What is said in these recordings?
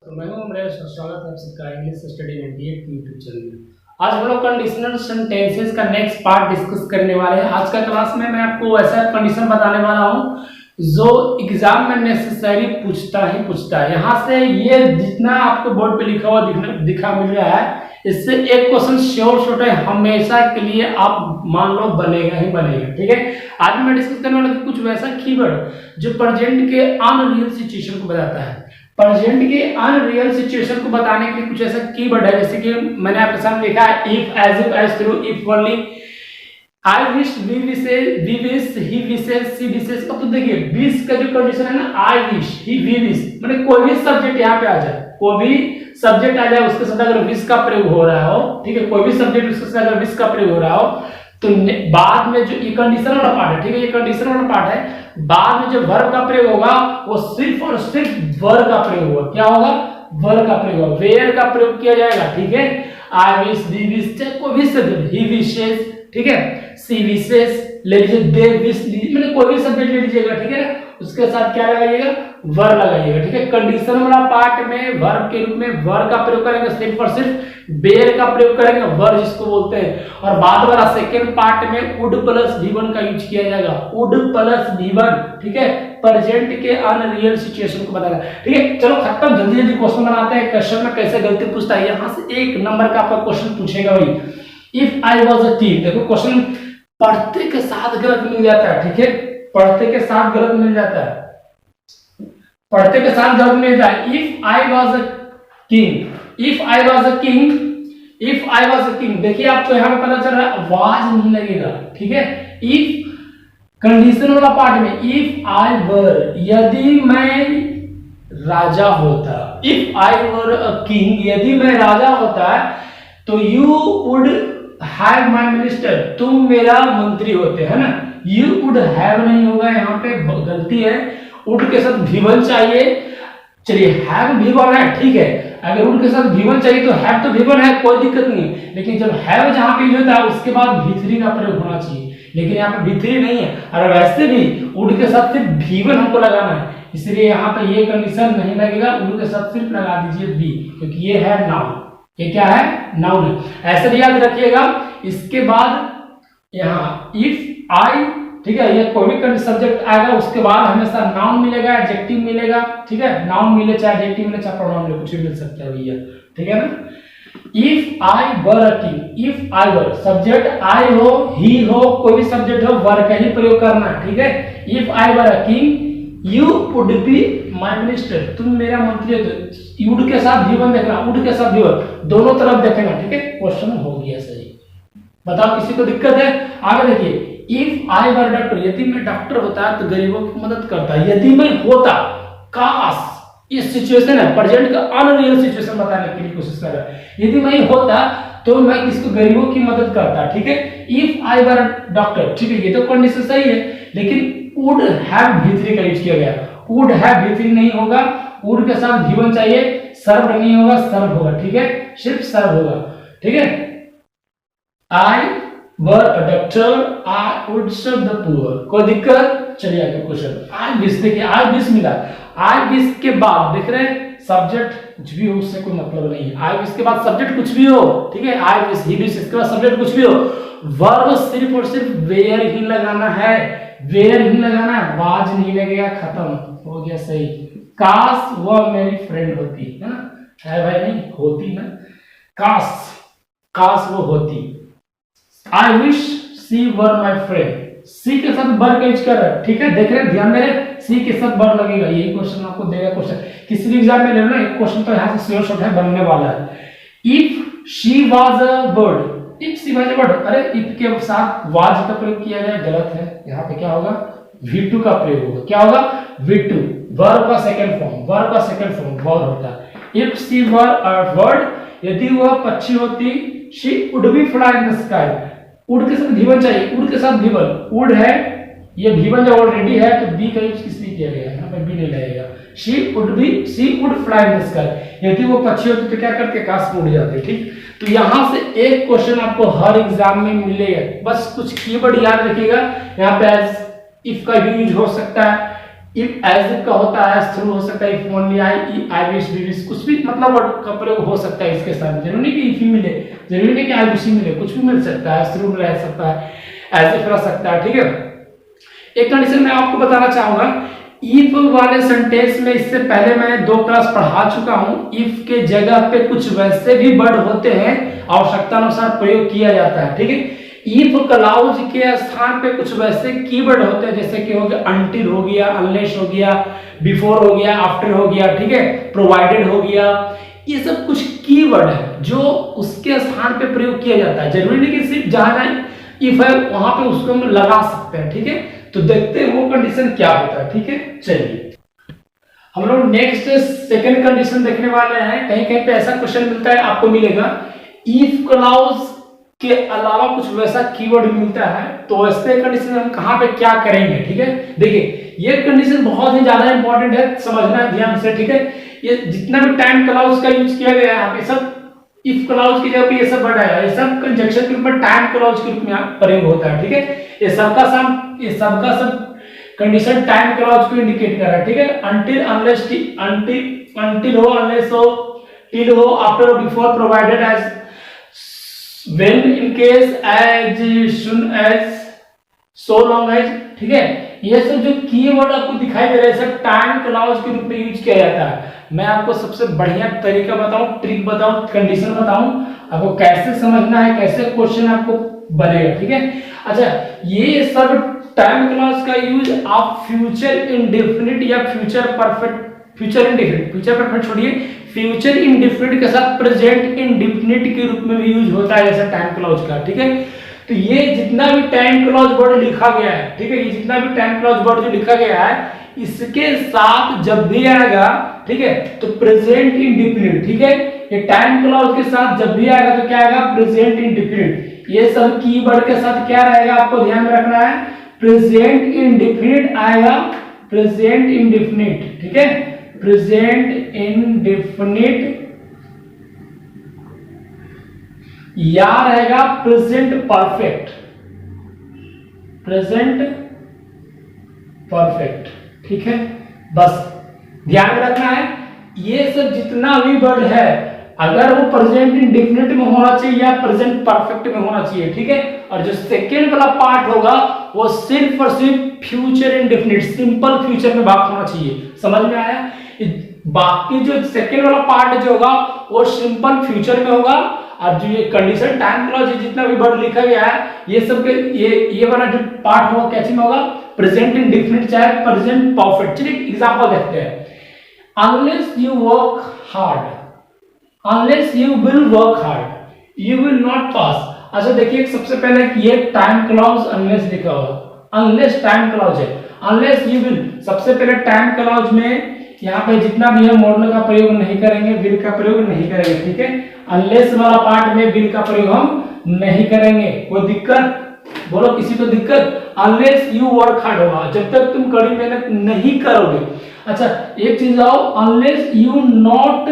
तो मैं हूं अमरेश और स्वागत है आप सबका इंग्लिश स्टडी 98 की यूट्यूब चैनल में। आज हम लोग कंडीशनल सेंटेंसेस का नेक्स्ट पार्ट डिस्कस करने वाले हैं। आज का क्लास में मैं आपको ऐसा कंडीशन बताने वाला हूं जो एग्जाम में नेसेसरी पूछता है। यहाँ से ये जितना आपको बोर्ड पे लिखा हुआ दिखा मिल रहा है, इससे एक क्वेश्चन श्योर शॉर्ट है, हमेशा के लिए आप मान लो बनेगा ही बनेगा। ठीक है, आज मैं डिस्कस करने वाला कुछ वैसा कीवर्ड जो प्रेजेंट के अनरियल सिचुएशन को बताता है। प्रेजेंट के अनरियल सिचुएशन को बताने के लिए कुछ ऐसा कीवर्ड है, जैसे कि मैंने आपके सामने लिखा है if, as if, as through, if only, I wish, we wishes, we wish, he wishes, she wishes. अब तो देखिए विश का जो कंडीशन है ना, I wish, he, we wish, मतलब कोई भी सब्जेक्ट यहाँ पे आ जाए, कोई भी सब्जेक्ट आ जाए उसके साथ अगर विश का प्रयोग हो रहा हो, ठीक है, कोई भी सब्जेक्ट उसके साथ अगर विश का प्रयोग हो रहा हो, तो बाद में जो ये कंडीशन वाला पार्ट है, ठीक है, ये कंडीशन वाला पार्ट है, बाद में जो वर्ब का प्रयोग होगा वो सिर्फ और सिर्फ वर्ब का प्रयोग होगा। क्या होगा? वर्ब का प्रयोग होगा, वेयर का प्रयोग किया जाएगा। ठीक है, आई विश, वी विश, चाहे कोई भी सब्जेक्ट, ही विशेस, ठीक है, सी विशेस ले लीजिए, दे विश, मतलब कोई भी सब्जेक्ट ले लीजिएगा, ठीक है, उसके साथ क्या लगाइएगा? वर्ब लगाइएगा। ठीक है, कंडीशन वाला पार्ट में वर्ब के रूप में वर्ब का प्रयोग करेंगे, सिर्फ और सिर्फ बेयर का प्रयोग करेंगे, वर्ब जिसको बोलते हैं। और बाद वाला सेकंड पार्ट में वुड प्लस V1 का यूज किया जाएगा, वुड प्लस V1। ठीक है, प्रेजेंट के अनरियल सिचुएशन को बताना। ठीक है, चलो खत्म, जल्दी जल्दी क्वेश्चन बनाते हैं। क्वेश्चन में कैसे गलती पूछता है, यहाँ से 1 नंबर का आपका क्वेश्चन पूछेगा भाई, if I was a team. देखो क्वेश्चन पढ़ते के साथ गलत मिल जाता है, ठीक है, पढ़ते के साथ गलत मिल जाता है, पढ़ते के साथ गलत मिल जाता है। If I was a king, if I was a king, if I was a king, देखिए आपको यहां पे पता चल रहा है आवाज नहीं लगेगा। ठीक है, इफ कंडीशन वाला पार्ट में इफ आई वर, यदि मैं राजा होता, if I were a king, यदि मैं राजा होता तो you would have my minister, तुम मेरा मंत्री होते, है ना। यू वुड हैव नहीं होगा, यहाँ पे गलती है, वुड के साथ V1 चाहिए। चलिए हैव V1 है, ठीक है, अगर वुड के साथ V1 चाहिए तो हैव तो V1 है, कोई दिक्कत नहीं है, लेकिन जब हैव जहां पे यूज होता है उसके बाद V3 का प्रयोग होना चाहिए, लेकिन यहाँ पे V3 नहीं है। और वैसे भी वुड के साथ सिर्फ V1 हमको लगाना है, इसलिए यहाँ पे ये कंडीशन नहीं लगेगा, वुड के साथ सिर्फ लगा दीजिए V, क्योंकि ये है नाउन। ये क्या है? नाउन है, ऐसे भी याद रखिएगा। इसके बाद यहाँ इफ आई, ठीक है, ये कोई भी सब्जेक्ट आएगा उसके बाद हमेशा नाउन मिलेगा, एडजेक्टिव मिलेगा। ठीक है, नाउन मिले चाहे एडजेक्टिव मिले चाहे प्रोनाउन मिले, कुछ भी मिल सकता है भैया, ठीक है ना। If I were a king, if I were, subject I हो, ही हो, कोई भी सब्जेक्ट हो, वर का ही प्रयोग करना। ठीक है, if I were a king you would be my minister, तुम मेरा मंत्री हो। वुड के साथ V1 देखना, वुड के साथ V1, दोनों तरफ देखना। ठीक है, क्वेश्चन हो गया सही। बताओ किसी को दिक्कत है? आगे देखिए, इफ आई वर डॉक्टर, यदि मैं डॉक्टर होता तो गरीबों की मदद करता। यदि मैं होता, काश, इस सिचुएशन है, प्रेजेंट का अनरियल सिचुएशन बताने के लिए कोशिश कर रहा है। यदि मैं होता तो मैं किसको? गरीबों की मदद करता। ठीक है, इफ आई वर डॉक्टर, ठीक है, ये तो कंडीशन सही है, लेकिन वुड हैव V3 का यूज किया गया। वुड हैव V3 नहीं होगा, वुड के साथ V1 चाहिए, सर्व नहीं होगा, सर्व होगा। ठीक है, सिर्फ सर्व होगा। ठीक है, I were a doctor, I would serve the poor, कोई दिक्कत? चलिए आगे क्वेश्चन। आई विश, देखिए आई विश मिला, आई विश के बाद देख रहे हैं सब्जेक्ट कुछ भी हो उससे कोई मतलब नहीं है। आई विश के बाद सब्जेक्ट कुछ भी हो, ठीक है, आई विश, ही विश, इसके बाद सब्जेक्ट कुछ भी हो, वर्ब सिर्फ और सिर्फ वेयर ही लगाना है, वेयर ही लगाना है, वाज नहीं लगेगा, खत्म हो गया सही। काश वह मेरी फ्रेंड होती, है ना, है भाई, नहीं होती ना, काश, काश वो होती। I wish she were my friend, she के साथ वर का यूज कर रहा है। ठीक है, देख रहे हैं, ध्यान दे रहे हैं, सी के साथ वर लगेगा। यही क्वेश्चन आपको देगा, क्वेश्चन किसी भी एग्जाम में ले लो, एक क्वेश्चन तो यहाँ से श्योर शॉर्ट है, बनने वाला है। If she was a bird, if she was a bird, अरे इफ के साथ वाज का प्रयोग किया गया, गलत है। यहाँ पे क्या होगा? V2 का प्रयोग होगा। क्या होगा? V2, वर्ब का सेकंड फॉर्म, वर्ब का सेकंड फॉर्म वर्ब होता है। If she were a bird, यदि वह पक्षी होती, she would be fly in the sky, would के साथ V1 चाहिए, वुड के साथ V1, वुड है, ये V1 जो ऑलरेडी है तो B का यूज किस लिए किया गया? यहाँ पे B नहीं लगेगा। She would fly in the sky, यदि वो पक्षी होती तो क्या करते? आकाश में उड़ जाते। ठीक, तो यहाँ से एक क्वेश्चन आपको हर एग्जाम में मिलेगा, बस कुछ कीवर्ड याद रखिएगा। यहाँ पे एज इफ का भी यूज हो सकता है, इफ एज इफ का होता है, थ्रू हो सकता है, if only I wish we wish, कुछ भी मतलब वर्ड का प्रयोग हो सकता है इसके साथ। जरूरी नहीं कि इफ ही मिले, जरूरी नहीं कि आई विश ही मिले, कुछ भी मिल सकता है, थ्रू रह सकता है, एज इफ रह सकता है। ठीक है, एक कंडीशन मैं आपको बताना चाहूंगा, इफ वाले सेंटेंस में इससे पहले मैंने 2 क्लास पढ़ा चुका हूं। इफ के जगह पे कुछ वैसे भी वर्ड होते हैं, आवश्यकता अनुसार प्रयोग किया जाता है। ठीक है, इफ क्लाउज के स्थान पे कुछ वैसे कीवर्ड होते हैं, जैसे कि हो गया अनटिल हो गया, अनलेस हो गया, बिफोर हो गया, आफ्टर हो गया, ठीक है, प्रोवाइडेड हो गया। ये सब कुछ कीवर्ड है जो उसके स्थान पे प्रयोग किया जाता है। जरूरी नहीं कि सिर्फ जहां इफ है वहां पे उसको हम लगा सकते हैं। ठीक है, तो देखते हैं वो कंडीशन क्या होता है। ठीक है, चलिए हम लोग नेक्स्ट सेकंड कंडीशन देखने वाले हैं। कहीं कहीं पे ऐसा क्वेश्चन मिलता है, आपको मिलेगा इफ क्लाउज के अलावा कुछ वैसा कीवर्ड मिलता है, तो ऐसे कंडीशन में हम कहां पे क्या करेंगे। ठीक है, देखिए ये कंडीशन बहुत ही ज्यादा इंपॉर्टेंट है, समझना है ध्यान से। ठीक है, ये जितना भी टाइम क्लाउज का यूज किया गया है यहाँ पे, सब इफ क्लाउज की जगह पे ये सब वर्ड आया, ये सब कंजक्शन के ऊपर टाइम क्लाउज के रूप में प्रयोग होता है। ठीक है, ये सबका सब कंडीशन टाइम क्लाउज को इंडिकेट कर रहा है। ठीक है, अनटिल, अनलेस, अनटिल हो, अनलेस हो, टिल हो, आफ्टर हो, before, provided, as, when, in case, as soon as, so long as। ठीक है, ये सब जो कीवर्ड आपको दिखाई दे रहे हैं सब टाइम क्लाउज के रूप में यूज किया जाता है। मैं आपको सबसे बढ़िया तरीका बताऊं, ट्रिक बताऊं, कंडीशन बताऊं, आपको कैसे समझना है, कैसे क्वेश्चन आपको बनेगा। ठीक है, अच्छा ये सब टाइम क्लाउज का यूज आप फ्यूचर इंडेफिनिट या future perfect, future indefinite, future perfect छोड़िए, फ्यूचर इंडेफिनिट के साथ प्रेजेंट इंडेफिनिट के रूप में भी यूज होता है जैसे टाइम क्लॉज का। ठीक है, तो ये जितना भी टाइम क्लॉज वर्ड लिखा गया है, ठीक है, ये जितना भी टाइम क्लॉज वर्ड जो लिखा गया है, इसके साथ जब भी आएगा, ठीक है, तो प्रेजेंट इंडेफिनिट। ठीक है, ये टाइम क्लॉज के साथ जब भी आएगा तो क्या आएगा, प्रेजेंट इंडेफिनिट। ये सब कीवर्ड के साथ क्या रहेगा, आपको ध्यान में रखना है, प्रेजेंट इंडेफिनिट आएगा, प्रेजेंट इंडेफिनिट। ठीक है, प्रेजेंट इंडेफिनिट या रहेगा प्रेजेंट परफेक्ट, प्रेजेंट परफेक्ट। ठीक है, बस ध्यान में रखना है, ये सब जितना भी वर्ड है अगर वो प्रेजेंट इंडेफिनिट में होना चाहिए या प्रेजेंट परफेक्ट में होना चाहिए। ठीक है, और जो सेकेंड वाला पार्ट होगा वो सिर्फ और सिर्फ फ्यूचर इंडेफिनिट, सिंपल फ्यूचर में बात होना चाहिए। समझ में आया? बाकी जो सेकेंड वाला पार्ट जो होगा वो सिंपल फ्यूचर में होगा, और जो ये कंडीशन टाइम क्लॉज जितना भी वर्ड लिखा गया है ये सब के ये वाला जो पार्ट होगा कैसे में होगा, प्रेजेंट इंडेफिनिट चाहे प्रेजेंट परफेक्ट। चलिए एग्जांपल देखते हैं, unless you work hard, unless you will work hard you will not pass. अच्छा देखिए सबसे पहले ये टाइम क्लॉज अनलेस लिखा हुआ, अनलेस टाइम क्लॉज है, अनलेस यू विल, सबसे पहले टाइम क्लॉज में यहाँ पे जितना भी है मॉडल का प्रयोग नहीं करेंगे, विल का प्रयोग नहीं करेंगे। ठीक है, अनलेस वाला पार्ट में विल का प्रयोग हम नहीं करेंगे। कोई दिक्कत? बोलो किसी को दिक्कत? अनलेस यू वर्क हार्ड होगा, जब तक तुम कड़ी मेहनत नहीं करोगे। अच्छा एक चीज आओ, अनलेस यू नॉट,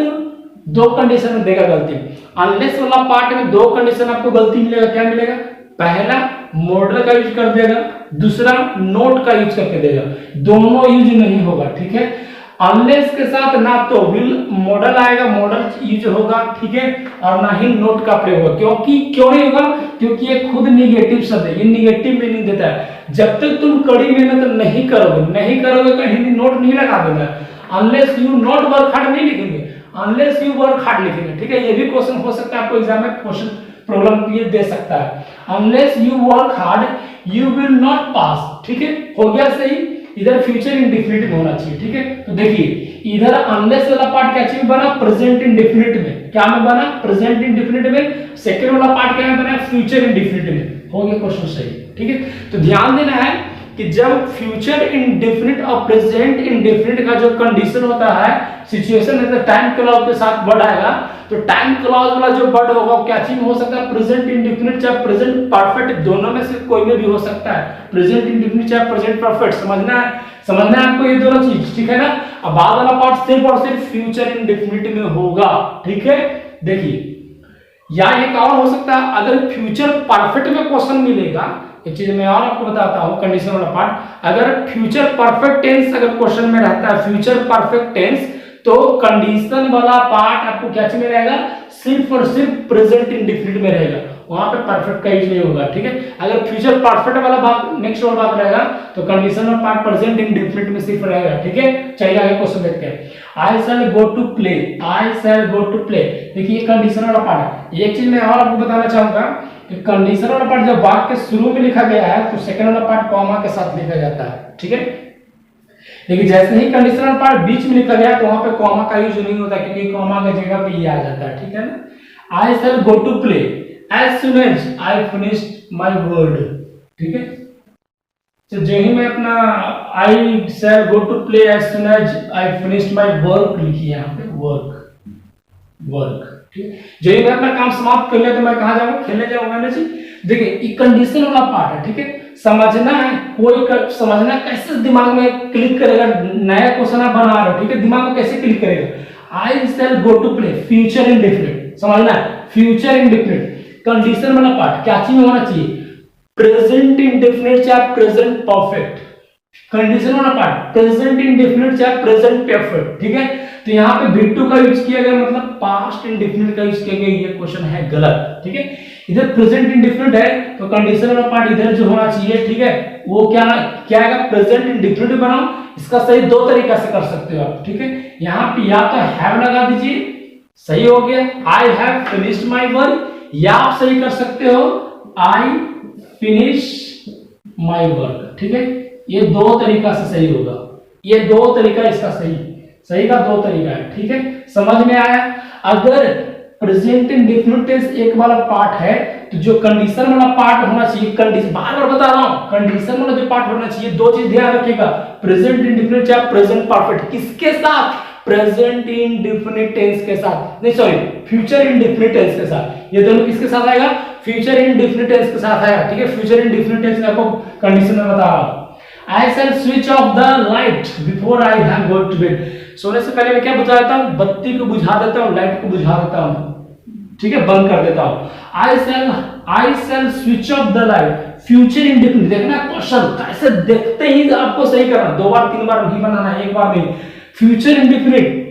दो कंडीशन में देगा गलती। अनलेस वाला पार्ट में दो कंडीशन आपको गलती मिलेगा। क्या मिलेगा? पहला मॉडल का यूज कर देगा, दूसरा नोट का यूज करके देगा, दोनों यूज नहीं होगा। ठीक है, अनलेस के साथ ना तो विल मॉडल आएगा, मॉडल यूज होगा, ठीक है, और ना ही नोट का प्रयोग होगा। क्योंकि क्यों नहीं होगा? क्योंकि ये खुद निगेटिव शब्द है, ये निगेटिव मीनिंग देता है। जब तक तुम कड़ी मेहनत नहीं करोगे कहीं नोट नहीं लगा देना। Unless you not work hard नहीं लिखेंगे, अनलेस यू वर्क हार्ड लिखेंगे। ठीक है, ये भी क्वेश्चन हो सकता है आपको एग्जाम में, क्वेश्चन प्रॉब्लम ये दे सकता है। Unless you work hard you will not pass. ठीक है, हो गया सही, इधर फ्यूचर इंडेफिनिट में होना चाहिए। ठीक है, तो देखिए इधर अनलेस वाला पार्ट क्या चाहिए बना, प्रेजेंट इंडेफिनिट में। क्या में बना? प्रेजेंट इंडेफिनिट में। सेकंड वाला पार्ट क्या में बना? फ्यूचर इंडेफिनिट में। हो गया क्वेश्चन सही। ठीक है, तो ध्यान देना है कि जब फ्यूचर इंडेफिनिट और प्रेजेंट इंडेफिनिट का जो कंडीशन होता है, सिचुएशन है, टाइम क्लॉज के साथ वर्ड आएगा, तो टाइम क्लॉज वाला जो वर्ड होगा वो क्या चीज हो सकता है? प्रेजेंट इंडेफिनिट चाहे प्रेजेंट परफेक्ट, दोनों में से कोई में भी हो सकता है। प्रेजेंट इंडेफिनिट चाहे प्रेजेंट परफेक्ट, समझना है आपको ये दोनों चीज। ठीक है ना, अब बाद वाला पार्ट सिर्फ और सिर्फ फ्यूचर इंडेफिनिट में होगा। ठीक है, देखिए या एक और हो सकता है, अगर फ्यूचर परफेक्ट में क्वेश्चन मिलेगा एक चीज मैं और आपको बताता हूँ कंडीशन वाला पार्ट, अगर फ्यूचर परफेक्ट टेंस अगर क्वेश्चन में रहता है फ्यूचर परफेक्ट टेंस, तो कंडीशन वाला पार्ट आपको क्या में रहेगा, सिर्फ और सिर्फ प्रेजेंट इंडेफिनिट में रहेगा, वहां पे परफेक्ट का यूज नहीं होगा, ठीक है। अगर फ्यूचर परफेक्ट वाला भाग नेक्स्ट वाला भाग रहेगा तो कंडीशनल पार्ट प्रेजेंट इंडेफिनिट में सिर्फ रहेगा, ठीक है। चलिए आगे क्वेश्चन देखते हैं। I shall go to play, I shall go to play, देखिए कंडीशनल वाला पार्ट है। एक चीज मैं और आपको बताना चाहूंगा कि कंडीशनल वाला पार्ट जब वाक्य के शुरू में लिखा गया है तो सेकंड वाला पार्ट कॉमा के साथ लिखा जाता है, ठीक है। लेकिन जैसे ही कंडीशनल पार्ट बीच में लिखा गया तो वहां पे कॉमा का यूज नहीं होता, क्योंकि कॉमा की जगह पे ये आ जाता है, ठीक है ना। I shall go to play as soon as I finished my word, ठीक है। तो जो ही मैं अपना I shall go to play as soon as I finished my work लिखिए यहाँ पे वर्क, ठीक है। जो ही मैं अपना काम समाप्त कर लिया तो मैं कहाँ जाऊंगा, खेलने जाऊंगा ना जी। देखिए ये कंडीशन वाला पार्ट है, ठीक है। समझना है, समझना कैसे दिमाग में क्लिक करेगा, नया क्वेश्चन आप बना रहे हो, ठीक है, दिमाग में कैसे क्लिक करेगा। I shall go to play future indefinite, समझना है फ्यूचर इंडेफिनिट। कंडीशन वाला पार्ट क्या चीज में होना चाहिए, प्रेजेंट इंडेफिनिट या प्रेजेंट परफेक्ट। कंडीशन वाला पार्ट प्रेजेंट इंडेफिनिट या प्रेजेंट परफेक्ट, ठीक है। तो यहाँ पे V2 का यूज किया गया, मतलब पास्ट इंडेफिनिट का यूज किया गया, ये क्वेश्चन है गलत, ठीक है। इधर प्रेजेंट इंडेफिनिट है तो कंडीशन वाला पार्ट इधर जो होना चाहिए, ठीक है, वो क्या क्या आएगा, प्रेजेंट इंडेफिनिट बनाओ। इसका सही दो तरीका से कर सकते हो आप, ठीक है। यहाँ पे या तो हैव लगा दीजिए, सही हो गया, I have finished my work, या आप सही कर सकते हो आई फिनिश माय वर्क, ठीक है। ये दो तरीका से सही होगा, ये दो तरीका इसका सही का दो तरीका है, ठीक है। समझ में आया। अगर प्रेजेंट इंडेफिनिट टेंस एक वाला पार्ट है तो जो कंडीशन वाला पार्ट होना चाहिए, कंडीशन बार बार बता रहा हूं, कंडीशन वाला जो पार्ट होना चाहिए, दो चीज ध्यान रखिएगा, प्रेजेंट इंडेफिनिट या प्रेजेंट परफेक्ट, किसके साथ, प्रेजेंट इंडेफिनिट टेंस के साथ, नहीं सॉरी फ्यूचर इंडेफिनिट टेंस के साथ। ये दोनों किसके साथ आएगा, फ्यूचर इंडेफिनिट टेंस के साथ आएगा, ठीक है। फ्यूचर इंडेफिनिट टेंस में आपको कंडीशन में बता रहा हूं। I shall switch off the light before I have go to bed, सोने से पहले मैं क्या बुझा देता हूं, बत्ती को बुझा देता हूं, लाइट को बुझा देता हूं, ठीक है, बंद कर देता हूं। I shall switch off the light, future indefinite, देखना क्वेश्चन कैसे देखते ही आपको सही करना, दो बार तीन बार नहीं बनाना, एक बार नहीं। फ्यूचर इंडेफिनिट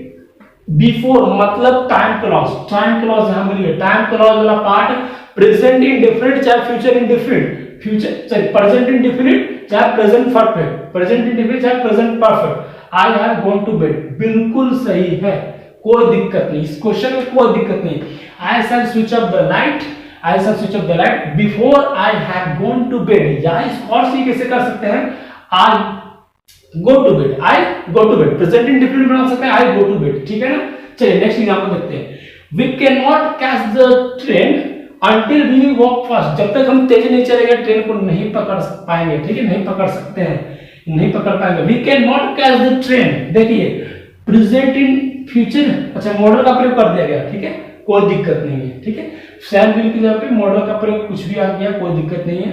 बिफोर मतलब टाइम क्लॉज यहां मिलिए, टाइम क्लॉज वाला पार्ट प्रेजेंट इंडेफिनिट चाहे फ्यूचर इंडेफिनिट, प्रेजेंट इंडेफिनिट चाहे प्रेजेंट परफेक्ट, प्रेजेंट इंडेफिनिट चाहे present perfect. I have gone to bed बिल्कुल सही है, कोई दिक्कत नहीं, इस क्वेश्चन में कोई दिक्कत नहीं। I shall switch off the light, I shall switch off the light before I have gone to bed, या इस और सी कैसे कर सकते हैं, I go to bed, I go to bed, present indefinite बना सकते हैं आई गो टू बेड, ठीक है ना। चलिए नेक्स्ट एग्जांपल देखते हैं। We can not catch the train until we walk fast, जब तक हम तेज नहीं चलेंगे ट्रेन को नहीं पकड़ पाएंगे, ठीक है, नहीं पकड़ सकते हैं, नहीं पकड़ पाएंगे। We can not catch the train, देखिए प्रेजेंट इन फ्यूचर, अच्छा मॉडल का प्रयोग कर दिया गया, ठीक है, कोई दिक्कत नहीं है, ठीक है। शैल विल की जगह पे मॉडल का प्रयोग कुछ भी आ गया, कोई दिक्कत नहीं है,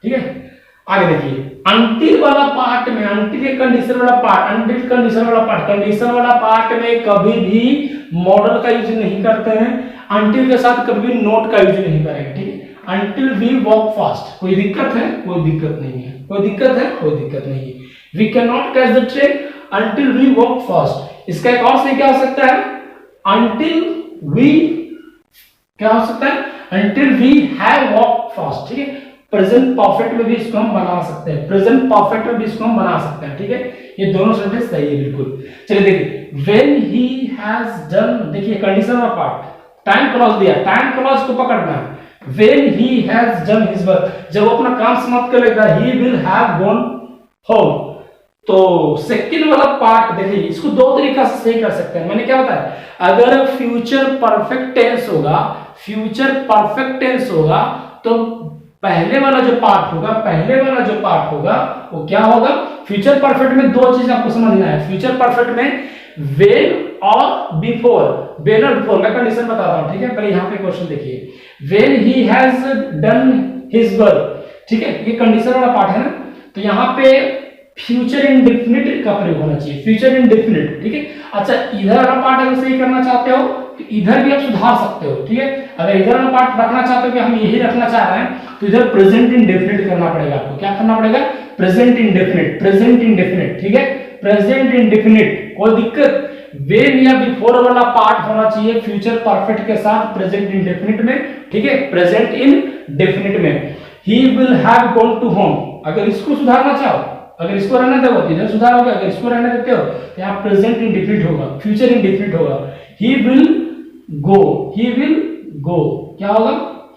ठीक है। आगे देखिए अंटिल वाला पार्ट में, अंटिल के कंडीशन वाला पार्ट, अंटिल कंडीशन वाला पार्ट, कंडीशन वाला पार्ट में कभी भी मॉडल का यूज नहीं करते हैं, अंटिल के साथ कभी भी नोट का यूज नहीं करेंगे, ठीक है। अंटिल वी वॉक फास्ट, कोई दिक्कत है, कोई दिक्कत नहीं है, कोई दिक्कत है, कोई दिक्कत नहीं है। We can not catch the train until we walk fast, इसका एक और सही क्या हो सकता है, अंटिल वी, क्या हो सकता है, until we have walk fast, ठीक है। प्रेजेंट परफेक्ट में भी इसको हम बना सकते हैं, प्रेजेंट परफेक्ट में भी इसको हम बना सकते हैं, ठीक है। ये दोनों सेंटेंस सही है बिल्कुल। चलिए देखिए व्हेन ही हैज डन, देखिए कंडीशन का पार्ट, टाइम क्लॉज दिया, टाइम क्लॉज को पकड़ना है। When he has done his work, जब वो अपना काम समाप्त कर लेगा, ही विल हैव गॉन होम। तो सेकंड वाला पार्ट देखिए, इसको दो तरीका से सही कर सकते हैं। मैंने क्या बताया, अगर फ्यूचर परफेक्ट टेंस होगा, फ्यूचर परफेक्ट टेंस होगा तो पहले वाला जो पार्ट होगा वो क्या होगा, फ्यूचर परफेक्ट में दो चीज आपको समझना है। फ्यूचर परफेक्ट में व्हेन और बिफोर, व्हेन और बिफोर मैं कंडीशन बताता हूं, ठीक है। पहले यहां पे क्वेश्चन देखिए, when he has done his work, ठीक है, ये कंडीशन वाला पार्ट है ना, तो यहां पे फ्यूचर इंडेफिनिट का प्रयोग होना चाहिए, फ्यूचर इंडेफिनिट, ठीक है। अच्छा इधर वाला पार्ट अगर सही करना चाहते हो इधर भी आप सुधार सकते हो, ठीक है। अगर इधर वाला पार्ट रखना चाहते हो कि हम यही रखना चाह रहे हैं, तो इधर प्रेजेंट इंडेफिनिट करना पड़ेगा आपको। क्या करना पड़ेगा? प्रेजेंट इंडेफिनिट, प्रेजेंट इंडेफिनिट, ठीक है, प्रेजेंट इंडेफिनिट। कोई दिक्कत? वेन या बिफोर वाला पार्ट होना चाहिए फ्यूचर परफेक्ट के साथ प्रेजेंट इंडेफिनिट में, ठीक है, प्रेजेंट इंडेफिनिट में। He will have gone to home, अगर इसको सुधारना चाहो, अगर इसको रहने दो तो इधर सुधार होगा, अगर इसको रहने देते हो तो यहाँ प्रेजेंट इंडेफिनिट होगा, फ्यूचर इंडेफिनिट होगा। He will go, he will go, क्या होगा?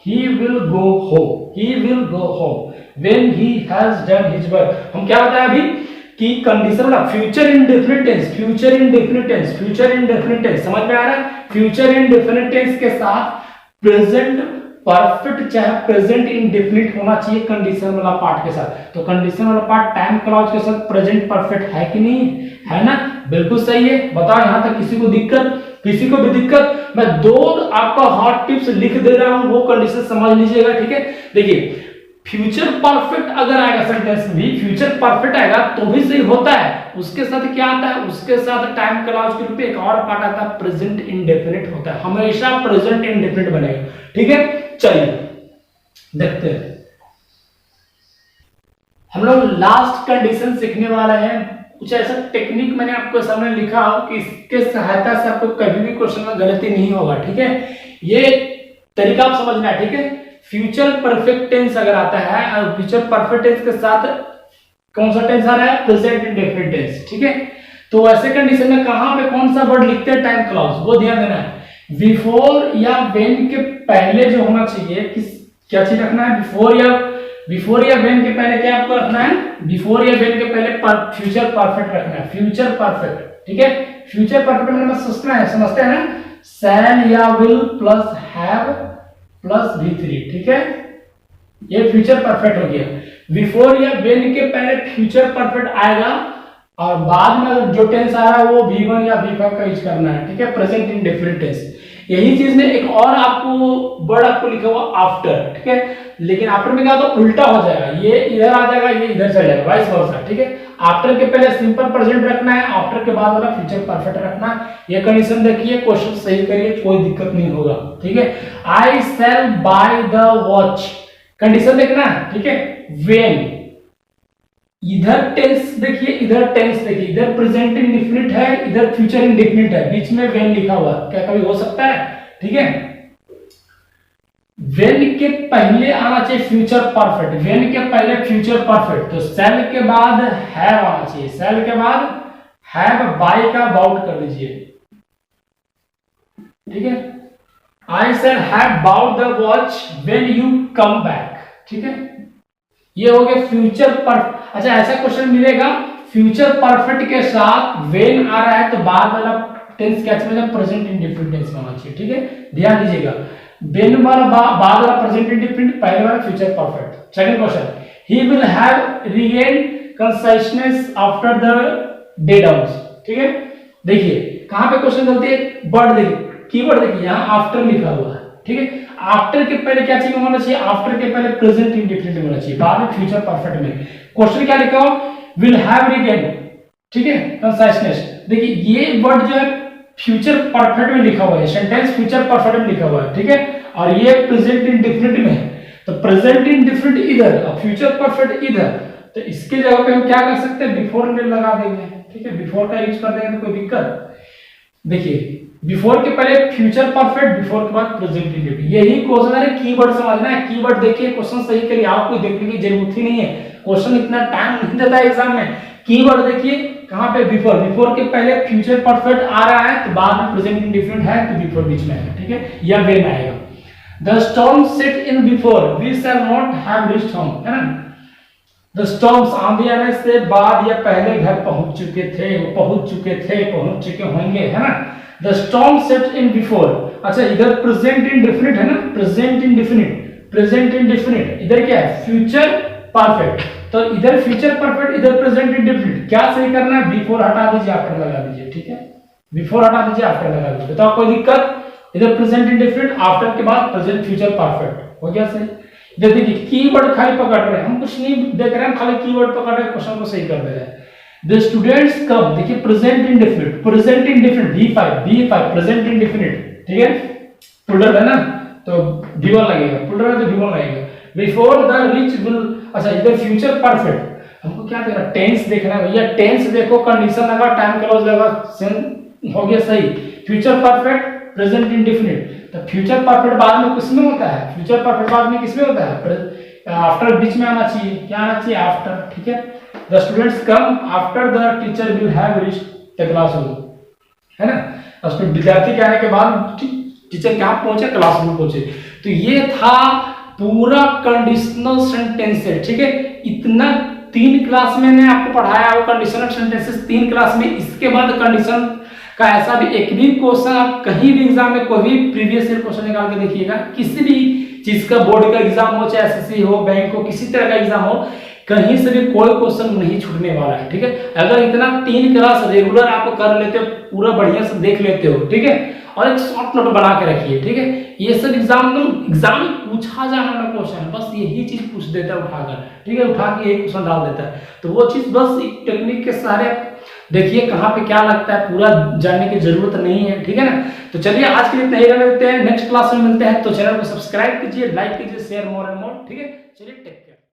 He will go home, he will go home when he has done his work. हम क्या बताया अभी कि कंडीशन वाला future indefinite tense, future indefinite tense, future indefinite tense, समझ में आ रहा है? फ्यूचर इंडेफिनिट टेंस के साथ प्रेजेंट परफेक्ट चाहे प्रेजेंट इंडेफिनिट होना चाहिए कंडीशन वाला पार्ट के साथ। तो कंडीशन वाला पार्ट टाइम क्लॉज के साथ प्रेजेंट परफेक्ट है कि नहीं है? ना, बिल्कुल सही है। बताओ यहां तक किसी को दिक्कत? किसी को भी दिक्कत? मैं दो आपका हॉट टिप्स लिख दे रहा हूं, वो कंडीशन समझ लीजिएगा, ठीक है। देखिए फ्यूचर परफेक्ट अगर आएगा सेंटेंस में भी, फ्यूचर परफेक्ट आएगा तो भी सही होता है। उसके साथ क्या आता है? उसके साथ टाइम क्लॉज के रूप में एक और पार्ट आता है, प्रेजेंट इंडेफिनिट होता है, हमेशा प्रेजेंट इंडेफिनिट बनेगा, ठीक है। चलिए देखते हैं, हम लोग लास्ट कंडीशन सीखने वाले हैं। कुछ ऐसा टेक्निक मैंने आपको सामने लिखा हो कि इसके सहायता से आपको कभी भी क्वेश्चन में गलती नहीं होगा, ठीक है। ये तरीका आप समझना है, ठीक है। फ्यूचर परफेक्ट टेंस अगर आता है, फ्यूचर परफेक्ट टेंस के साथ कौन सा टेंस आ रहा है? प्रेजेंट इंडेफिनिट टेंस, ठीक है। तो ऐसे कंडीशन में कहां पे कौन सा वर्ड लिखते हैं? टाइम क्लॉज, वो ध्यान देना है। बिफोर या व्हेन के पहले जो होना चाहिए, किस क्या चीज रखना है? बिफोर या व्हेन के पहले क्या आपको रखना है? बिफोर या व्हेन के पहले फ्यूचर परफेक्ट रखना है, फ्यूचर परफेक्ट, ठीक है। फ्यूचर परफेक्ट में समझते हैं ना, शैल या will plus have plus V3, ठीक है, ये फ्यूचर परफेक्ट हो गया। बिफोर या व्हेन के पहले फ्यूचर परफेक्ट आएगा और बाद में जो टेंस आ रहा है वो V1 या V5 का यूज करना है, ठीक है, प्रेजेंट इंडेफिनिट टेंस। यही चीज में एक और आपको वर्ड आपको लिखा हुआ आफ्टर, ठीक है, लेकिन आफ्टर में क्या होगा? उल्टा हो जाएगा, ये इधर आ जाएगा, ये इधर चल जाएगा, वाइस वर्सा, ठीक है। आफ्टर के पहले सिंपल प्रेजेंट रखना है, आफ्टर के बाद वाला फ्यूचर परफेक्ट रखना है। ये कंडीशन देखिए, क्वेश्चन सही करिए, कोई दिक्कत नहीं होगा, ठीक है। I shell by the watch, condition देखना है, ठीक है। व्हेन, इधर टेंस देखिए, इधर टेंस देखिए, इधर प्रेजेंट इंडेफिनिट है, इधर फ्यूचर इंडेफिनिट है, बीच में व्हेन लिखा हुआ, क्या कभी हो सकता है? ठीक है। व्हेन के पहले आना चाहिए फ्यूचर परफेक्ट, व्हेन के पहले फ्यूचर परफेक्ट, तो शैल के बाद हैव आना चाहिए, शैल के बाद हैव बाय का बाउट कर दीजिए, ठीक है। I shall have bought the watch when you come back, ठीक है। ये हो गया फ्यूचर परफेक्ट। अच्छा, ऐसा क्वेश्चन मिलेगा फ्यूचर परफेक्ट के साथ व्हेन आ रहा है तो बाद वाला टेंस क्या चाहिए? प्रेजेंट इंडेफिनिट टेंस होना चाहिए, ठीक है, ध्यान दीजिएगा। व्हेन वाला बाद वाला प्रेजेंट इंडेफिनिट, पहले वाला future perfect. Second question, he will have regain consciousness after the day dawns, ठीक है। देखिए कहां पे क्वेश्चन गलती है? वर्ड देखिए, कीवर्ड देखिए, यहां आफ्टर लिखा हुआ है, ठीक है। आफ्टर के पहले क्या चाहिए होना चाहिए? आफ्टर के पहले प्रेजेंट इंडेफिनिट होना चाहिए, बाद में फ्यूचर परफेक्ट में। क्वेश्चन क्या लिखा हो? विल हैव रीगेन, ठीक है, कंसाइसनेस। देखिए ये वर्ड जो है फ्यूचर परफेक्ट में लिखा हुआ है, सेंटेंस फ्यूचर परफेक्ट में लिखा हुआ है, ठीक है, और ये प्रेजेंट इंडेफिनिट में है। तो प्रेजेंट इंडेफिनिट इधर और फ्यूचर परफेक्ट इधर, तो इसके जगह पे हम क्या कर सकते हैं? बिफोर में लगा देंगे, ठीक है, बिफोर का यूज कर देंगे तो कोई दिक्कत? देखिए बिफोर के पहले फ्यूचर परफेक्ट, बिफोर के बाद प्रेजेंट इंडेफिनिट, यही क्वेश्चन है। कीवर्ड समझना है, कीवर्ड देखिए, क्वेश्चन सही करिए, आपको देखने की जरूरत ही नहीं है, क्वेश्चन इतना टाइम नहीं देता है एग्जाम में। कीवर्ड देखिए कहां पे? बिफोर, बिफोर के पहले फ्यूचर परफेक्ट आ रहा है तो बाद में प्रेजेंट इंडेफिनिट है तो बिफोर बीच में आएगा, ठीक है, या व्हेन आएगा। The storm set in before we shall not have reached home, है ना। द स्टॉर्म्स, आंधी आने से बाद या पहले घर पहुंच चुके थे, पहुंच चुके होंगे, है ना। The storm set in before. अच्छा, इधर प्रेजेंट इंडेफिनिट है ना, प्रेजेंट इंडेफिनिट, इधर क्या है? Future perfect. तो इधर फ्यूचर परफेक्ट, इधर प्रेजेंट इंडेफिनिट, क्या सही करना है? बिफोर हटा दीजिए, आफ्टर लगा दीजिए, ठीक है, बिफोर हटा दीजिए, आफ्टर लगा दीजिए। बताओ कोई दिक्कत? इधर प्रेजेंट इंडेफिनिट, आफ्टर के बाद प्रेजेंट फ्यूचर परफेक्ट, हो गया सही। इधर देखिए कीवर्ड खाली पकड़ रहे हैं, हम कुछ नहीं देख रहे हैं, खाली कीवर्ड पकड़ रहे हैं, क्वेश्चन को सही कर दे रहे हैं। The students come, देखिए present indefinite V5 present indefinite, ठीक है, पुल्डर है ना तो V1 लगेगा, पुल्डर है तो V1 लगेगा। बिफोर द रिच विल, अच्छा इधर फ्यूचर परफेक्ट हमको क्या देना, टेंस देखना है भैया, टेंस देखो, कंडीशन लगा, टाइम क्लोज लगा, सेम हो गया सही। फ्यूचर परफेक्ट, प्रेजेंट इंडेफिनिट, तो फ्यूचर परफेक्ट बाद में किसमें होता है, फ्यूचर परफेक्ट बाद में किसमें होता है, आफ्टर बीच में आना चाहिए, क्या आना चाहिए, आफ्टर, ठीक है। The students come after the teacher will have reached the classroom, है ना, उसमें विद्यार्थी के आने के बाद टीचर कहाँ पहुंचे, क्लासरूम पहुंचे। तो ये था पूरा कंडीशनल सेंटेंसेस, ठीक है। इतना 3 क्लास में मैंने आपको पढ़ाया वो कंडीशनल सेंटेंसेस 3 क्लास में। इसके बाद कंडीशन का ऐसा भी एक भी क्वेश्चन आप कहीं भी एग्जाम में कोई भी प्रीवियस ईयर क्वेश्चन निकाल के देखिएगा, किसी भी चीज का बोर्ड का एग्जाम हो, चाहे एसएससी हो, बैंक हो, किसी तरह का एग्जाम हो, कहीं से भी कोई क्वेश्चन नहीं छूटने वाला है, ठीक है। अगर इतना 3 क्लास रेगुलर आप कर लेते हो, पूरा बढ़िया से देख लेते हो, ठीक है, और एक शॉर्ट नोट बना के रखिए, ठीक है। ये सब एग्जाम में पूछा जाने वाला क्वेश्चन, बस यही चीज पूछ देता है उठाकर, ठीक है, उठा के एक क्वेश्चन डाल देता है। तो वो चीज बस एक टेक्निक के सहारे देखिए कहाँ पे क्या लगता है, पूरा जानने की जरूरत नहीं है, ठीक है ना। तो चलिए आज के लिए इतना ही रहने देते हैं, नेक्स्ट क्लास में मिलते हैं। तो चैनल को सब्सक्राइब कीजिए, लाइक कीजिए, शेयर मोर एंड मोर, ठीक है। चलिए टेक केयर।